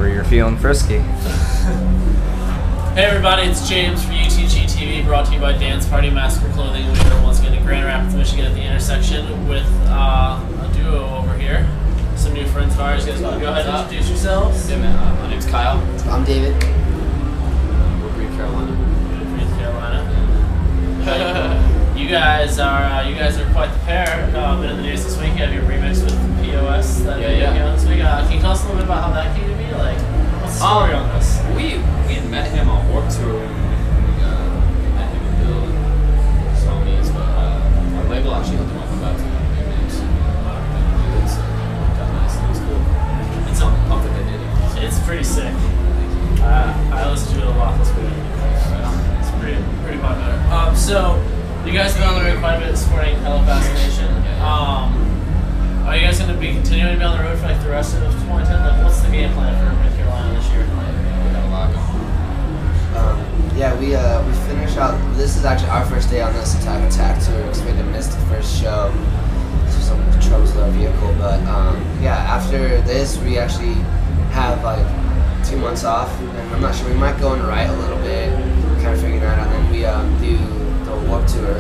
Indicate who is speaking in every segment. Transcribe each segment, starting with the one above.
Speaker 1: whenever you're feeling frisky.
Speaker 2: Hey everybody, it's James from UTG TV, brought to you by Dance Party Massacre Clothing. We are once again in Grand Rapids, Michigan at the intersection with a duo over here. Some new friends of ours. You guys want to go ahead and introduce yourselves?
Speaker 3: Yeah, man. My name's Kyle.
Speaker 4: I'm David.
Speaker 3: We're Breathe Carolina.
Speaker 2: Breathe Carolina. You guys are quite the pair. Been in the news this week. You have your remix with POS that video came out this week. Can you tell us a little bit about how that came to be? Like, what's the story on this?
Speaker 3: We had met him on Warped Tour when we met him and Bill and his homies, but our label actually hooked him up about to remix. So got nice. It was cool. It's on pumped that they did it.
Speaker 2: It's pretty sick. I listened to it a lot this week. It's pretty popular. So you guys have been on the road quite a bit supporting Fascination. Are you guys going to be continuing to be on the road for like the rest of 2010? Like, what's the game plan for North Carolina this year?
Speaker 3: We got a lot going.
Speaker 4: We finished out. This is actually our first day on this Attack tour because we had to miss the first show. Some troubles with our vehicle, but after this we actually have like 2 months off, and I'm not sure, we might go and write a little bit, kind of figuring that out. And then we do the Warped Tour,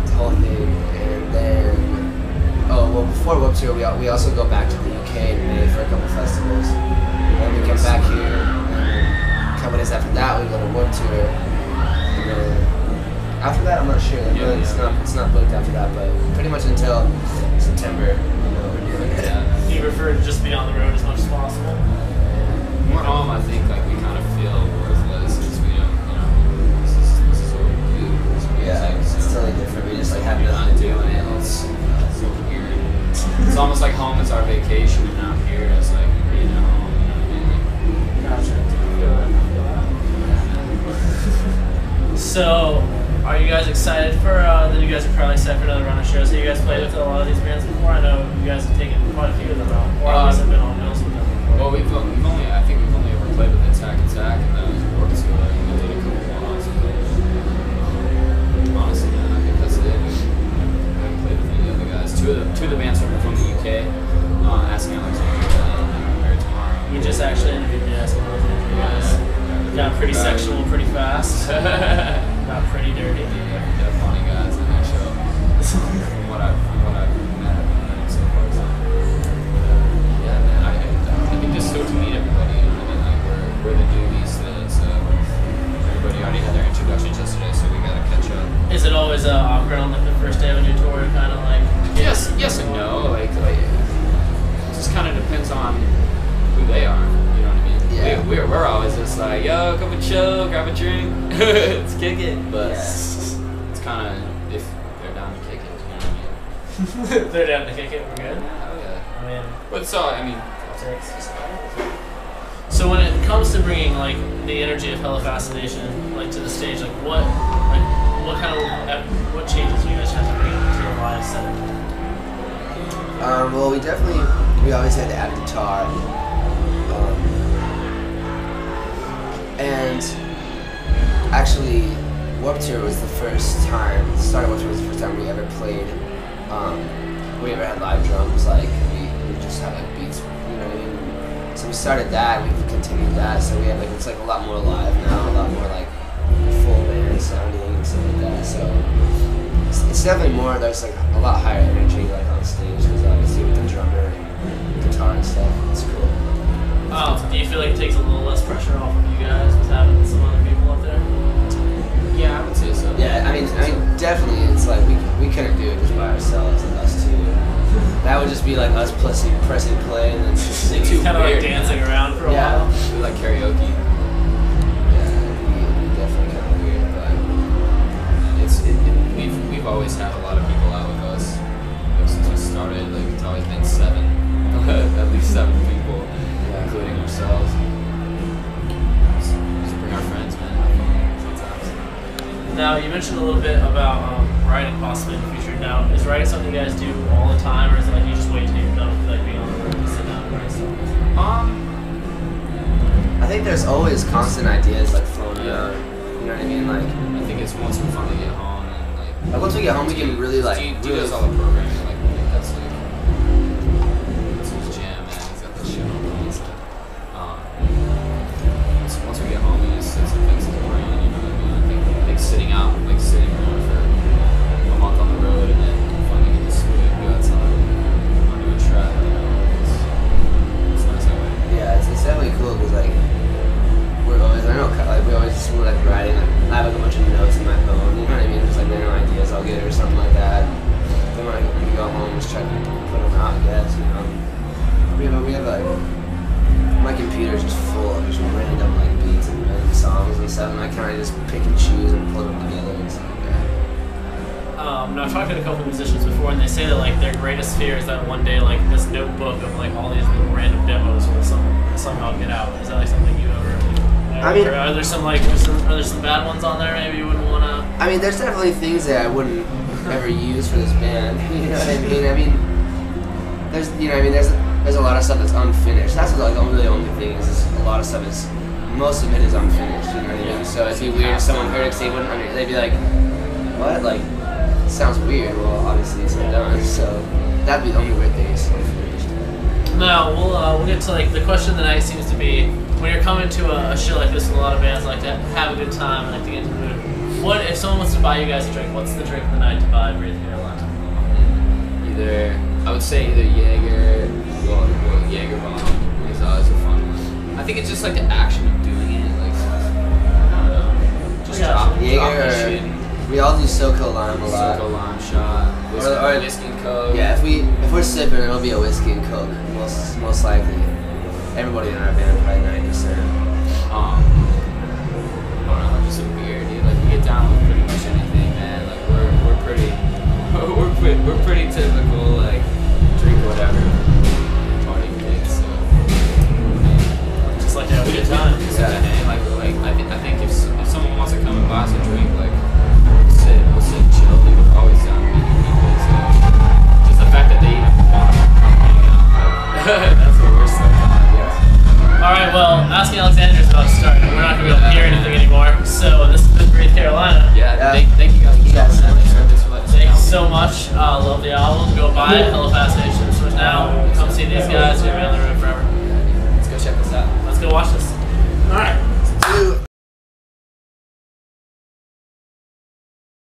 Speaker 4: the whole thing, and then before Warped Tour we also go back to the UK in May for a couple festivals. And then we come back here, and a couple days after that we go to Warped Tour, and then after that I'm not sure. It's not booked after that, but pretty much until September. We're doing it.
Speaker 2: Do you prefer to just be on the road as much as possible?
Speaker 3: We're home. I think like we kind of feel worthless because we don't, this is what we do.
Speaker 4: It's totally different. We just like have
Speaker 3: not
Speaker 4: nothing to do.
Speaker 3: doing it. It's so weird. It's almost like home is our vacation, and out here it's like being at home. You know what I mean?
Speaker 2: Gotcha. So, are you guys excited for? Then you guys are probably excited for another run of shows. Have you guys played with a lot of these bands before? I know you guys have taken quite a few of them out, or at least have been on bills with them before.
Speaker 3: Well, we've only ever played with Attack, and that was Warped Tour. We did a couple one-offs with those. Honestly, man, I think that's it. We haven't played with any other guys. Two of the bands are from the UK. Asking Alexandria and Married Tomorrow.
Speaker 2: We just actually interviewed the Asking Alexandria guys. Got pretty sexual pretty fast. Got pretty dirty.
Speaker 3: They're funny guys in that show. From what I've met so far. So, yeah, man, I think just so to meet everybody, you know what I mean? Like we're the newbies, so everybody already had their introductions yesterday, so we gotta catch up.
Speaker 2: Is it always awkward on like the first day of a new tour, kind of like?
Speaker 3: Yes and no. Like it just kind of depends on who they are. You know what I mean?
Speaker 4: Yeah.
Speaker 3: We're always just like, yo, come and chill, grab a drink, let's kick it. But it's kind of if they're down to kick it. You know what I mean?
Speaker 2: If they're down to kick it, we're good.
Speaker 3: Oh yeah.
Speaker 2: I mean,
Speaker 3: But so
Speaker 2: so when it comes to bringing like the energy of Hella Fascination like to the stage, like what changes do you guys have to bring to a live setting?
Speaker 4: Well, we always had to add guitar, and actually Warped Tour was the first time. Started Warped Tour was the first time we ever played. We ever had live drums. Like we just had like beats. You know what I mean? So we started that. We've continued that. So we have like it's like a lot more live now. A lot more like full band sounding and stuff like that. So it's definitely more. There's like a lot higher energy like on stage because obviously with the drummer and guitar and stuff, it's cool.
Speaker 2: Do you feel like it takes a little less pressure off of you guys with having some other people up there?
Speaker 3: yeah, I would say so.
Speaker 4: Yeah, I mean definitely. It's like we couldn't do it just by ourselves and us two. That would just be like us pressing play and then just
Speaker 2: It's kind of like dancing around for a while.
Speaker 3: We like karaoke.
Speaker 4: Yeah, we definitely kind of weird, but
Speaker 3: We've always had a lot of people out with us. Like, since we started, like it's always been 7, at least 7 people, including ourselves. Just bring our friends, man.
Speaker 2: Now you mentioned a little bit about writing possibly in the future. Now, is writing something you guys do all the time, or is it like you just wait till you're done with like being on the road and sit down and write stuff?
Speaker 4: I think there's always constant ideas like flowing around. You know what I mean? Like
Speaker 3: I think it's once we finally get home and like
Speaker 4: once we get home, we can really like.
Speaker 3: He does all the programming. Like that's his jam, man. He's got the shit on. So,
Speaker 4: just try to put them out, I guess, you know. We have like, my computer's just full of just random like beats and random songs and stuff, and I kind of just pick and choose and put them together and stuff like that.
Speaker 2: Now I've talked to a couple musicians before, and they say that like their greatest fear is that one day like this notebook of like all these little random demos will somehow get out. Is that like something you ever?
Speaker 4: I mean,
Speaker 2: or are there some like are there some bad ones on there maybe you wouldn't wanna?
Speaker 4: I mean, there's definitely things that I wouldn't ever use for this band. You know what I mean? There's there's a lot of stuff that's unfinished. That's like really the only thing is a lot of stuff is most of it is unfinished. You know what I mean? So it'd be weird if someone heard it, they wouldn't they'd be like, what? Like, it sounds weird. Well, obviously it's not done. So that'd be the only weird thing is unfinished.
Speaker 2: Now we'll get to like the question of the night seems to be when you're coming to a show like this with a lot of bands like to have a good time, like to get into the mood. What if someone wants to buy you guys a drink? What's the drink of the night to buy Breathe Carolina?
Speaker 3: I would say either Jaeger, well Jaeger Bomb is always a fun one. I think it's just like the action of doing it, like I don't know, just drop
Speaker 4: Jaeger.
Speaker 3: shit.
Speaker 4: We all do SoCo Lime a lot.
Speaker 3: SoCo Lime shot, whiskey and Coke.
Speaker 4: Yeah, if we're sipping, it'll be a whiskey and Coke, most likely. Everybody in our band, probably 90%.
Speaker 3: I don't know, just a beer, dude. Like we get down with pretty much anything, man. Like we're pretty typical, like drink whatever, party kids. So
Speaker 2: just like have a good time.
Speaker 3: Yeah. And like I think if someone wants to come and buy us a drink, like we'll sit and chill. Dude, we're always down to meet new people. So just the fact that they even want to come hang out, that's what we're stuck on.
Speaker 2: Alright, well, Asking Alexander is about to start, and we're not going to be able to hear anything anymore. So, this has been Breathe Carolina.
Speaker 3: Yeah. Thank you guys.
Speaker 2: Thank you so much. Love the album. Go buy it. Hello Fascination. So now, come see these guys. You're going to be on the road forever.
Speaker 3: Let's go check this out.
Speaker 2: Let's go watch this. Alright.